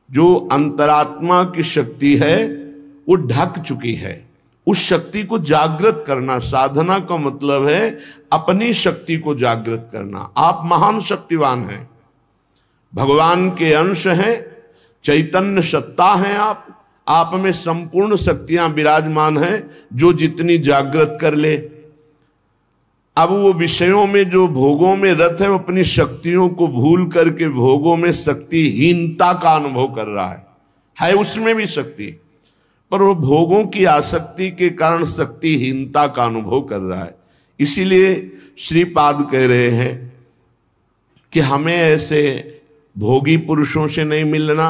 जो अंतरात्मा की शक्ति है वो ढक चुकी है। उस शक्ति को जागृत करना, साधना का मतलब है अपनी शक्ति को जागृत करना। आप महान शक्तिवान हैं, भगवान के अंश हैं, चैतन्य सत्ता हैं। आप में संपूर्ण शक्तियां विराजमान हैं। जो जितनी जागृत कर ले, अब वो विषयों में जो भोगों में रत है, वो अपनी शक्तियों को भूल करके भोगों में शक्तिहीनता का अनुभव कर रहा है उसमें भी शक्ति, पर वो भोगों की आसक्ति के कारण शक्तिहीनता का अनुभव कर रहा है। इसीलिए श्रीपाद कह रहे हैं कि हमें ऐसे भोगी पुरुषों से नहीं मिलना,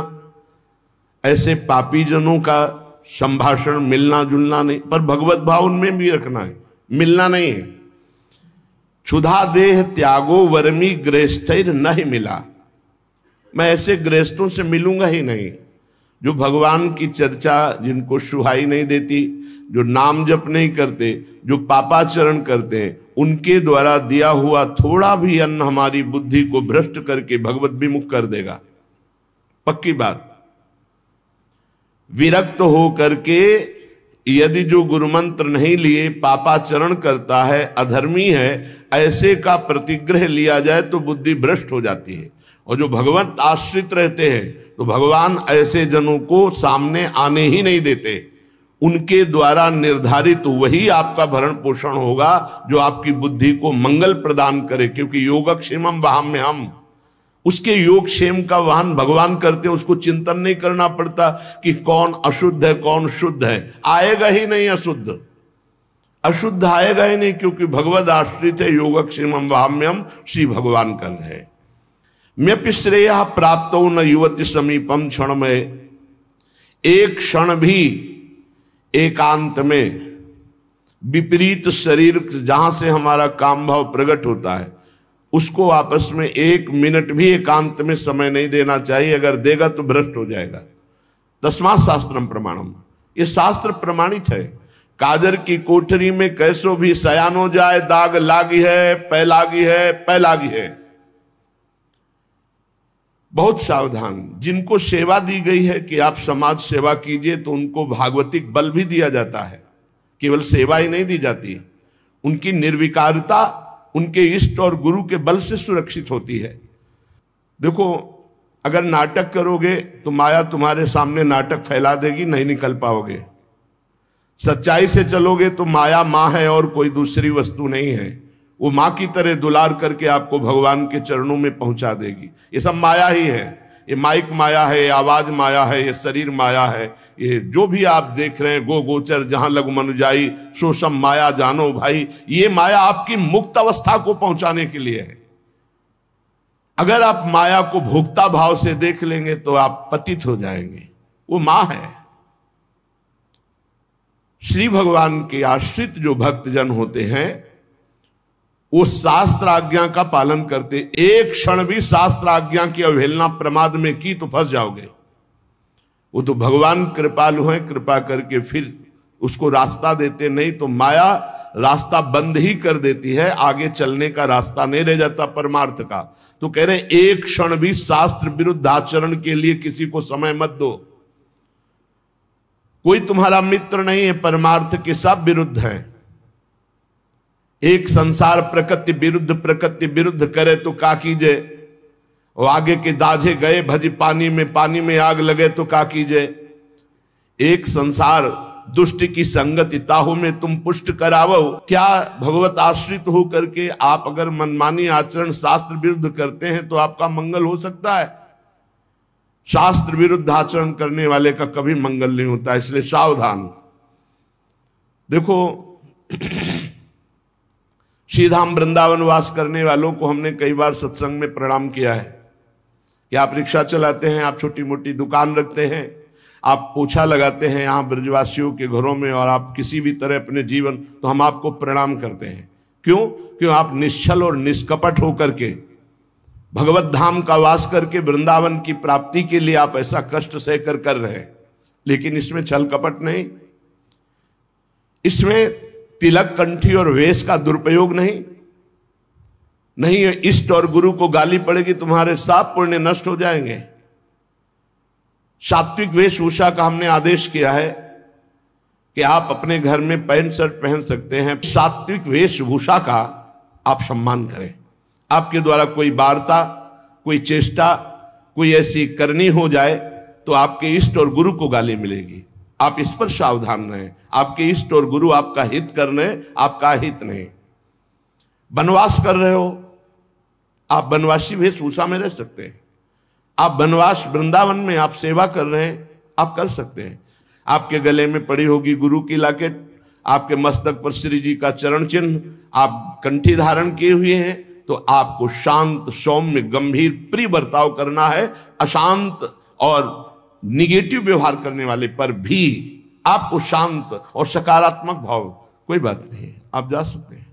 ऐसे पापी जनों का संभाषण मिलना जुलना नहीं, पर भगवत भाव उनमें भी रखना है, मिलना नहीं है। क्षुधा देह त्यागो वर्मी गृहस्थैर नहीं मिला, मैं ऐसे गृहस्थों से मिलूंगा ही नहीं जो भगवान की चर्चा, जिनको सुहाई नहीं देती, जो नाम जप नहीं करते, जो पापाचरण करते हैं, उनके द्वारा दिया हुआ थोड़ा भी अन्न हमारी बुद्धि को भ्रष्ट करके भगवत विमुख कर देगा, पक्की बात। विरक्त हो करके यदि जो गुरु मंत्र नहीं लिए पापाचरण करता है, अधर्मी है, ऐसे का प्रतिग्रह लिया जाए तो बुद्धि भ्रष्ट हो जाती है। और जो भगवत आश्रित रहते हैं तो भगवान ऐसे जनों को सामने आने ही नहीं देते। उनके द्वारा निर्धारित वही आपका भरण पोषण होगा जो आपकी बुद्धि को मंगल प्रदान करे, क्योंकि योगक्षेमम वहाम्य हम, उसके योगक्षेम का वाहन भगवान करते हैं। उसको चिंतन नहीं करना पड़ता कि कौन अशुद्ध है कौन शुद्ध है, आएगा ही नहीं अशुद्ध, अशुद्ध आएगा ही नहीं, क्योंकि भगवद आश्रित है। योगक्षेमम वहाम्यम श्री भगवान कर रहे हैं। म्यपि श्रेय प्राप्त न युवती समीपम क्षण में, एक क्षण भी एकांत में विपरीत शरीर जहां से हमारा काम भाव प्रकट होता है उसको आपस में एक मिनट भी एकांत में समय नहीं देना चाहिए। अगर देगा तो भ्रष्ट हो जाएगा। तस्मात् शास्त्रम प्रमाणम, ये शास्त्र प्रमाणित है। काजर की कोठरी में कैसो भी सयान हो जाए, दाग लागी है, पै लागी है, पै लागी है। बहुत सावधान। जिनको सेवा दी गई है कि आप समाज सेवा कीजिए, तो उनको भागवतिक बल भी दिया जाता है, केवल सेवा ही नहीं दी जाती। उनकी निर्विकारता उनके इष्ट और गुरु के बल से सुरक्षित होती है। देखो, अगर नाटक करोगे तो माया तुम्हारे सामने नाटक फैला देगी, नहीं निकल पाओगे। सच्चाई से चलोगे तो माया माँ है और कोई दूसरी वस्तु नहीं है। वो माँ की तरह दुलार करके आपको भगवान के चरणों में पहुंचा देगी। ये सब माया ही है। ये माइक माया है, ये आवाज माया है, ये शरीर माया है, ये जो भी आप देख रहे हैं, गो गोचर जहां लग मनुजाई सो सब माया जानो भाई। ये माया आपकी मुक्त अवस्था को पहुंचाने के लिए है। अगर आप माया को भोक्ता भाव से देख लेंगे तो आप पतित हो जाएंगे। वो माँ है। श्री भगवान के आश्रित जो भक्तजन होते हैं वो शास्त्र आज्ञा का पालन करते। एक क्षण भी शास्त्र आज्ञा की अवहेलना प्रमाद में की तो फंस जाओगे। वो तो भगवान कृपालु हैं, कृपा करके फिर उसको रास्ता देते, नहीं तो माया रास्ता बंद ही कर देती है। आगे चलने का रास्ता नहीं रह जाता परमार्थ का। तो कह रहे एक क्षण भी शास्त्र विरुद्ध आचरण के लिए किसी को समय मत दो। कोई तुम्हारा मित्र नहीं है, परमार्थ के सब विरुद्ध हैं। एक संसार प्रकृति विरुद्ध करे तो का कीजिए। और आगे के दाझे गए भज पानी में आग लगे तो का कीजिए। एक संसार दुष्ट की संगति ताहू में तुम पुष्ट करावो। क्या भगवत आश्रित हो करके आप अगर मनमानी आचरण शास्त्र विरुद्ध करते हैं तो आपका मंगल हो सकता है? शास्त्र विरुद्ध आचरण करने वाले का कभी मंगल नहीं होता। इसलिए सावधान। देखो, श्रीधाम वृंदावन वास करने वालों को हमने कई बार सत्संग में प्रणाम किया है कि आप रिक्शा चलाते हैं, आप छोटी मोटी दुकान रखते हैं, आप पोछा लगाते हैं यहाँ ब्रजवासियों के घरों में, और आप किसी भी तरह अपने जीवन, तो हम आपको प्रणाम करते हैं। क्यों आप निश्चल और निष्कपट होकर के भगवत धाम का वास करके वृंदावन की प्राप्ति के लिए आप ऐसा कष्ट सहकर कर रहे हैं। लेकिन इसमें छल कपट नहीं, इसमें तिलक कंठी और वेश का दुरुपयोग नहीं। इष्ट और गुरु को गाली पड़ेगी, तुम्हारे सब पुण्य नष्ट हो जाएंगे। सात्विक वेशभूषा का हमने आदेश किया है कि आप अपने घर में पैंट शर्ट पहन सकते हैं। सात्विक वेशभूषा का आप सम्मान करें। आपके द्वारा कोई वार्ता, कोई चेष्टा, कोई ऐसी करनी हो जाए तो आपके इष्ट और गुरु को गाली मिलेगी। आप इस पर सावधान रहें। आपके इष्ट और गुरु आपका हित कर रहे हैं, आपका हित नहीं। वनवास कर रहे हो, आप वनवासी वेशभूषा में रह सकते हैं। आप वनवास वृंदावन में आप सेवा कर रहे हैं, आप कर सकते हैं। आपके गले में पड़ी होगी गुरु की लॉकेट, आपके मस्तक पर श्री जी का चरण चिन्ह, आप कंठी धारण किए हुए हैं, तो आपको शांत, सौम्य, गंभीर, प्रिय बर्ताव करना है। अशांत और निगेटिव व्यवहार करने वाले पर भी आपको शांत और सकारात्मक भाव, कोई बात नहीं, आप जा सकते हैं।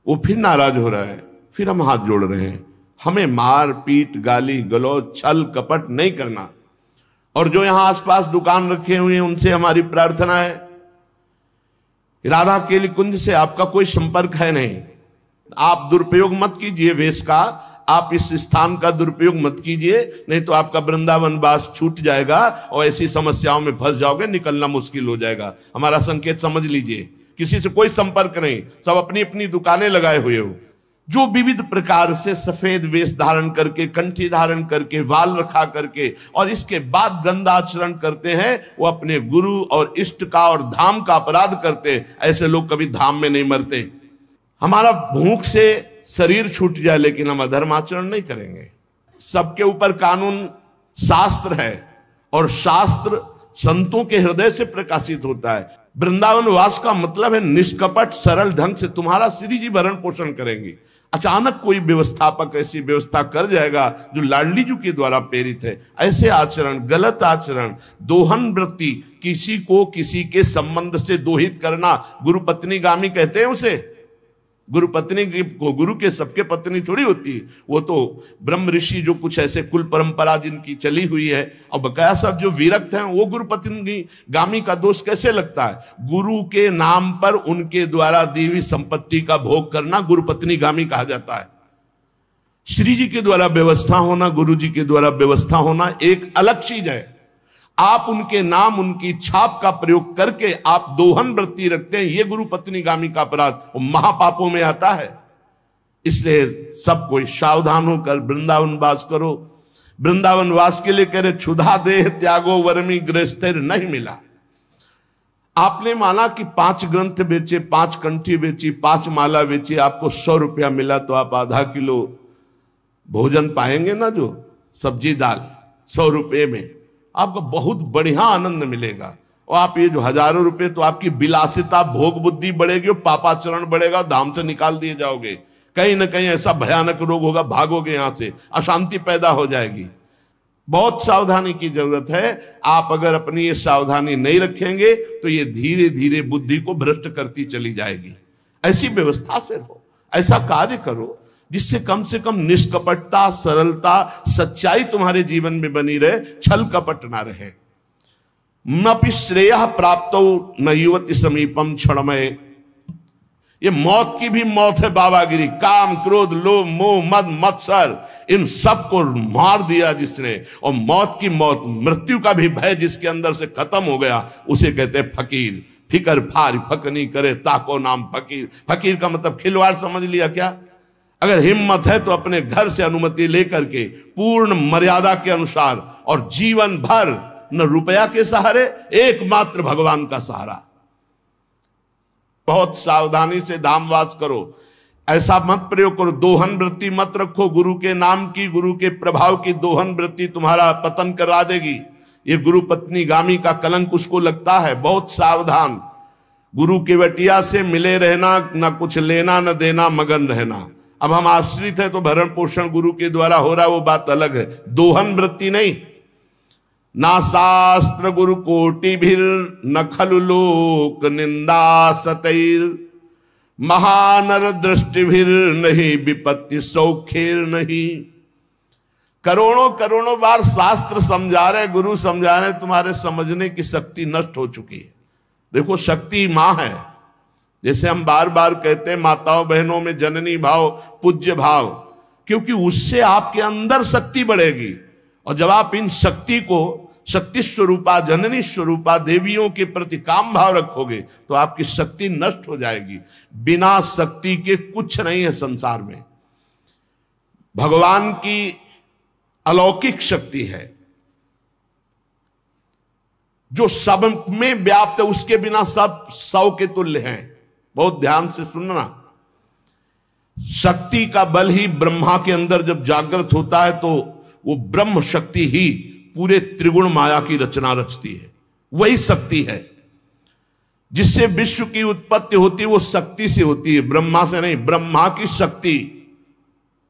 वो फिर नाराज हो रहा है, फिर हम हाथ जोड़ रहे हैं। हमें मार पीट, गाली गलौज, छल कपट नहीं करना। और जो यहां आसपास दुकान रखे हुए हैं उनसे हमारी प्रार्थना है, राधा केली कुंज से आपका कोई संपर्क है नहीं। आप दुरुपयोग मत कीजिए वेश का, आप इस स्थान का दुरुपयोग मत कीजिए, नहीं तो आपका वृंदावन वास छूट जाएगा और ऐसी समस्याओं में फंस जाओगे, निकलना मुश्किल हो जाएगा। हमारा संकेत समझ लीजिए, किसी से कोई संपर्क नहीं, सब अपनी अपनी दुकानें लगाए हुए हो। जो विविध प्रकार से सफेद वेश धारण करके, कंठी धारण करके, वाल रखा करके और इसके बाद गंदा आचरण करते हैं, वो अपने गुरु और इष्ट का और धाम का अपराध करते। ऐसे लोग कभी धाम में नहीं मरते। हमारा भूख से शरीर छूट जाए लेकिन हम अधर्म आचरण नहीं करेंगे। सबके ऊपर कानून शास्त्र है और शास्त्र संतों के हृदय से प्रकाशित होता है। वृंदावन वास का मतलब है निष्कपट सरल ढंग से तुम्हारा श्री जी भरण पोषण करेंगे। अचानक कोई व्यवस्थापक ऐसी व्यवस्था कर जाएगा जो लाडली जी के द्वारा प्रेरित है, ऐसे आचरण, गलत आचरण, दोहन वृत्ति, किसी को किसी के संबंध से दोहित करना, गुरु पत्नी गामी कहते हैं उसे। गुरु पत्नी को, गुरु के सबके पत्नी थोड़ी होती, वो तो ब्रह्म ऋषि जो कुछ ऐसे कुल परंपरा जिनकी चली हुई है, और बकाया सब जो विरक्त हैं वो गुरु पत्नी गामी का दोष कैसे लगता है? गुरु के नाम पर उनके द्वारा दी हुई संपत्ति का भोग करना गुरु पत्नी गामी कहा जाता है। श्री जी के द्वारा व्यवस्था होना, गुरु जी के द्वारा व्यवस्था होना एक अलग चीज है। आप उनके नाम, उनकी छाप का प्रयोग करके आप दोहन वृत्ति रखते हैं, ये गुरु पत्नी गामी का अपराध महापापों में आता है। इसलिए सब कोई सावधान होकर वृंदावन वास करो। वृंदावन वास के लिए कह रहे क्षुधा देह त्यागो वर्मी गृहस्थिर नहीं मिला। आपने माना कि 5 ग्रंथ बेचे, 5 कंठी बेची, 5 माला बेची, आपको 100 रुपया मिला, तो आप आधा किलो भोजन पाएंगे ना, जो सब्जी दाल 100 रुपये में आपको बहुत बढ़िया आनंद मिलेगा। और आप ये जो हजारों रुपए, तो आपकी विलासिता, भोग बुद्धि बढ़ेगी और पापाचरण बढ़ेगा, धाम से निकाल दिए जाओगे। कहीं ना कहीं ऐसा भयानक रोग होगा, भागोगे यहां से, अशांति पैदा हो जाएगी। बहुत सावधानी की जरूरत है। आप अगर अपनी ये सावधानी नहीं रखेंगे तो ये धीरे धीरे बुद्धि को भ्रष्ट करती चली जाएगी। ऐसी व्यवस्था से रहो, ऐसा कार्य करो जिससे कम से कम निष्कपटता, सरलता, सच्चाई तुम्हारे जीवन में बनी रहे, छल कपट ना रहे। नपि श्रेयः प्राप्तो न युवति समीपम क्षणमय। ये मौत की भी मौत है बाबागिरी। काम, क्रोध, लोभ, मोह, मद, मत्सर, इन सब को मार दिया जिसने, और मौत की मौत, मृत्यु का भी भय जिसके अंदर से खत्म हो गया, उसे कहते हैं फकीर। फिकर फार फकनी करे ताको नाम फकीर। फकीर का मतलब खिलवाड़ समझ लिया क्या? अगर हिम्मत है तो अपने घर से अनुमति लेकर के पूर्ण मर्यादा के अनुसार, और जीवन भर न रुपया के सहारे, एकमात्र भगवान का सहारा। बहुत सावधानी से धामवास करो। ऐसा मत प्रयोग करो, दोहन वृत्ति मत रखो। गुरु के नाम की, गुरु के प्रभाव की दोहन वृत्ति तुम्हारा पतन करा देगी। ये गुरु पत्नी गामी का कलंक उसको लगता है। बहुत सावधान। गुरु के वटिया से मिले रहना, न कुछ लेना न देना, मगन रहना। अब हम आश्रित है तो भरण पोषण गुरु के द्वारा हो रहा है, वो बात अलग है। दोहन वृत्ति नहीं। ना शास्त्र गुरु कोटि भीर न खलु लोक निंदा सतैर, महानर दृष्टि भीर नहीं विपत्ति सौखेर नहीं। करोड़ों करोड़ों बार शास्त्र समझा रहे, गुरु समझा रहे, तुम्हारे समझने की शक्ति नष्ट हो चुकी है। देखो, शक्ति मां है। जैसे हम बार बार कहते हैं, माताओं बहनों में जननी भाव, पूज्य भाव, क्योंकि उससे आपके अंदर शक्ति बढ़ेगी। और जब आप इन शक्ति को शक्ति स्वरूपा जननी स्वरूपा देवियों के प्रति काम भाव रखोगे तो आपकी शक्ति नष्ट हो जाएगी। बिना शक्ति के कुछ नहीं है संसार में। भगवान की अलौकिक शक्ति है जो सब में व्याप्त है, उसके बिना सब सौ के तुल्य हैं। बहुत ध्यान से सुनना। शक्ति का बल ही ब्रह्मा के अंदर जब जागृत होता है तो वो ब्रह्म शक्ति ही पूरे त्रिगुण माया की रचना रचती है। वही शक्ति है जिससे विश्व की उत्पत्ति होती है, वो शक्ति से होती है, ब्रह्मा से नहीं। ब्रह्मा की शक्ति,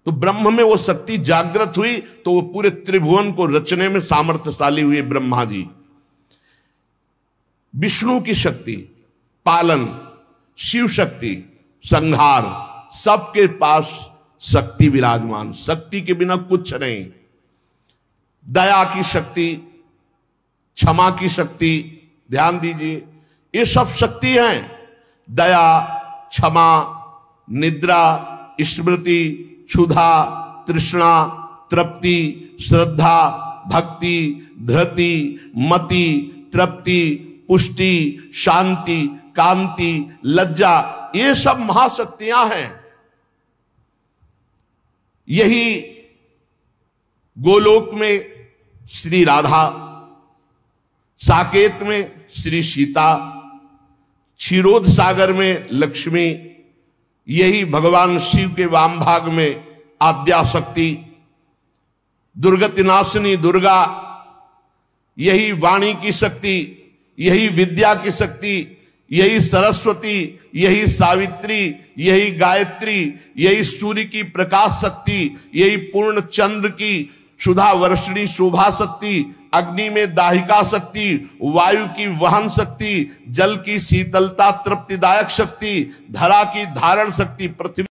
तो ब्रह्म में वो शक्ति जागृत हुई तो वो पूरे त्रिभुवन को रचने में सामर्थ्यशाली हुए ब्रह्मा जी। विष्णु की शक्ति पालन, शिव शक्ति संहार, सबके पास शक्ति विराजमान। शक्ति के बिना कुछ नहीं। दया की शक्ति, क्षमा की शक्ति, ध्यान दीजिए, ये सब शक्ति हैं। दया, क्षमा, निद्रा, स्मृति, क्षुधा, तृष्णा, तृप्ति, श्रद्धा, भक्ति, धृति, मति, तृप्ति, पुष्टि, शांति, कांति, लज्जा, ये सब महाशक्तियां हैं। यही गोलोक में श्री राधा, साकेत में श्री सीता, क्षीरोद सागर में लक्ष्मी, यही भगवान शिव के वाम भाग में आद्याशक्ति, दुर्गति नाशिनी दुर्गा, यही वाणी की शक्ति, यही विद्या की शक्ति, यही सरस्वती, यही सावित्री, यही गायत्री, यही सूर्य की प्रकाश शक्ति, यही पूर्ण चंद्र की सुधा वर्षिणी शोभा शक्ति, अग्नि में दाहिका शक्ति, वायु की वहन शक्ति, जल की शीतलता तृप्तिदायक शक्ति, धरा की धारण शक्ति, पृथ्वी